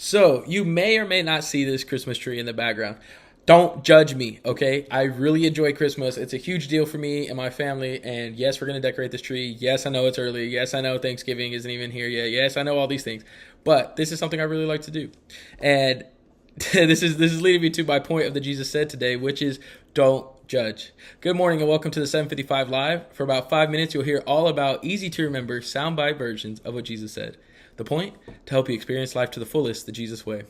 So, you may or may not see this Christmas tree in the background. Don't judge me, okay? I really enjoy Christmas. It's a huge deal for me and my family. And yes, we're going to decorate this tree. Yes, I know it's early. Yes, I know Thanksgiving isn't even here yet. Yes, I know all these things. But this is something I really like to do. And this is leading me to my point of the Jesus said today, which is don't judge. Good morning and welcome to the 755 Live. For about 5 minutes, you'll hear all about easy to remember soundbite versions of what Jesus said. The point? To help you experience life to the fullest the Jesus way.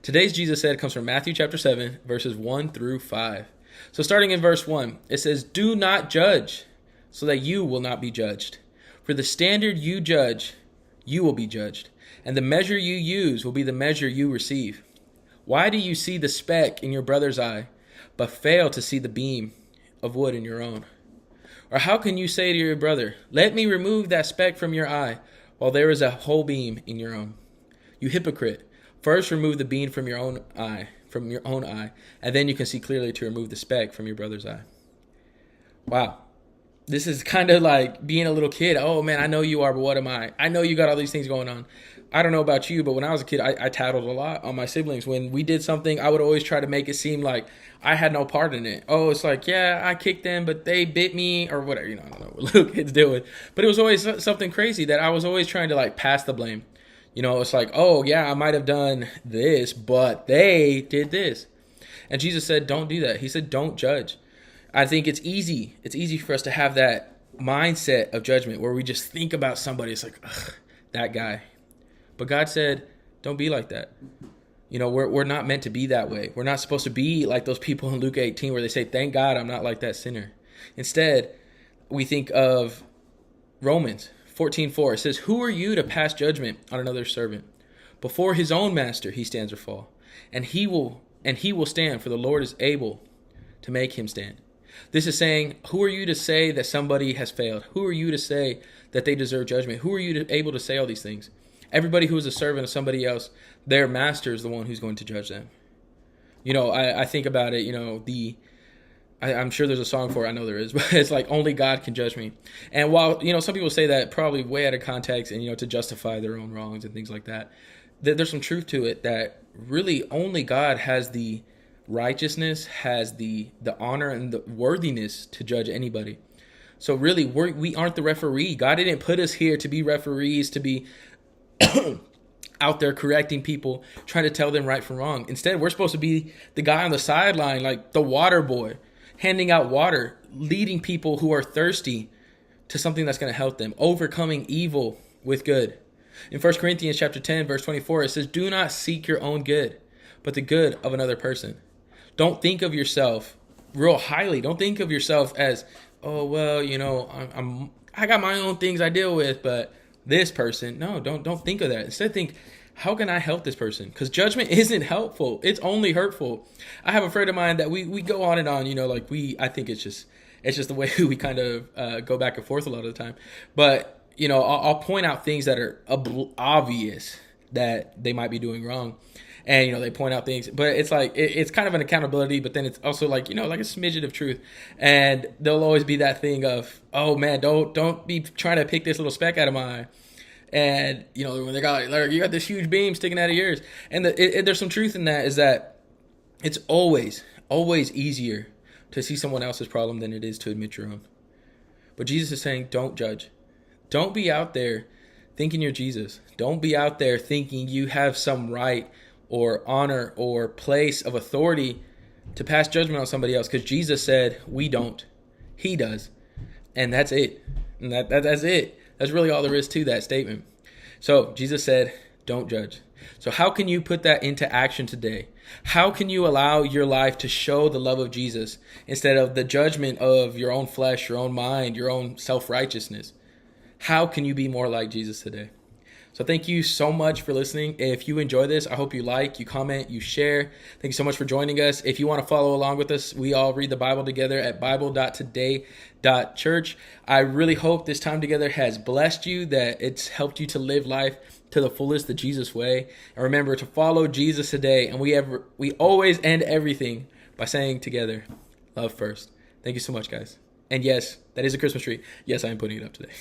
Today's Jesus said comes from Matthew chapter 7, verses 1 through 5. So starting in verse 1, it says, "Do not judge, so that you will not be judged. For the standard you judge, you will be judged. And the measure you use will be the measure you receive. Why do you see the speck in your brother's eye, but fail to see the beam of wood in your own? Or how can you say to your brother, 'Let me remove that speck from your eye,' while there is a whole beam in your own? You hypocrite, first remove the beam from your own eye, and then you can see clearly to remove the speck from your brother's eye." Wow. This is kind of like being a little kid. Oh man, I know you are, but what am I? I know you got all these things going on. I don't know about you, but when I was a kid, I tattled a lot on my siblings. When we did something, I would always try to make it seem like I had no part in it. Oh, it's like, yeah, I kicked them, but they bit me or whatever. I don't know what little kids deal with. But it was always something crazy that I was always trying to like pass the blame. It's like, oh yeah, I might have done this, but they did this. And Jesus said, don't do that. He said, don't judge. I think it's easy. It's easy for us to have that mindset of judgment where we just think about somebody. It's like, ugh, that guy. But God said, don't be like that. We're not meant to be that way. We're not supposed to be like those people in Luke 18 where they say, thank God I'm not like that sinner. Instead, we think of Romans 14:4. It says, "Who are you to pass judgment on another servant? Before his own master he stands or fall, and he will stand, for the Lord is able to make him stand." This is saying, who are you to say that somebody has failed? Who are you to say that they deserve judgment? Who are you able to say all these things? Everybody who is a servant of somebody else, their master is the one who's going to judge them. I think about it, I'm sure there's a song for it. I know there is, but it's like, only God can judge me. And while, some people say that probably way out of context and, to justify their own wrongs and things like that, there's some truth to it that really only God has the righteousness, has the honor and the worthiness to judge anybody. So really, we aren't the referee. God didn't put us here to be referees, to be out there correcting people, trying to tell them right from wrong. Instead, we're supposed to be the guy on the sideline, like the water boy, handing out water, leading people who are thirsty to something that's going to help them, overcoming evil with good. In 1 Corinthians chapter 10, verse 24, it says, "Do not seek your own good, but the good of another person." Don't think of yourself real highly. Don't think of yourself as, oh, well, I got my own things I deal with, but this person, no, don't think of that. Instead, think, how can I help this person? Because judgment isn't helpful. It's only hurtful. I have a friend of mine that we go on and on, I think it's just the way we kind of go back and forth a lot of the time. But, I'll point out things that are obvious that they might be doing wrong. And, they point out things, but it's like, it's kind of an accountability, but then it's also like, like a smidgen of truth. And there'll always be that thing of, oh man, don't be trying to pick this little speck out of my eye. And, when they got like, you got this huge beam sticking out of yours. And there's some truth in that, is that it's always easier to see someone else's problem than it is to admit your own. But Jesus is saying, don't judge. Don't be out there thinking you're Jesus. Don't be out there thinking you have some right or honor or place of authority to pass judgment on somebody else, because Jesus said we don't. He does. And that's it. And that's it. That's really all there is to that statement. So Jesus said, don't judge. So how can you put that into action today? How can you allow your life to show the love of Jesus instead of the judgment of your own flesh, your own mind, your own self-righteousness? How can you be more like Jesus today? So thank you so much for listening. If you enjoy this, I hope you like, you comment, you share. Thank you so much for joining us. If you want to follow along with us, we all read the Bible together at bible.today.church. I really hope this time together has blessed you, that it's helped you to live life to the fullest, the Jesus way. And remember to follow Jesus today. And we always end everything by saying together, love first. Thank you so much, guys. And yes, that is a Christmas tree. Yes, I am putting it up today.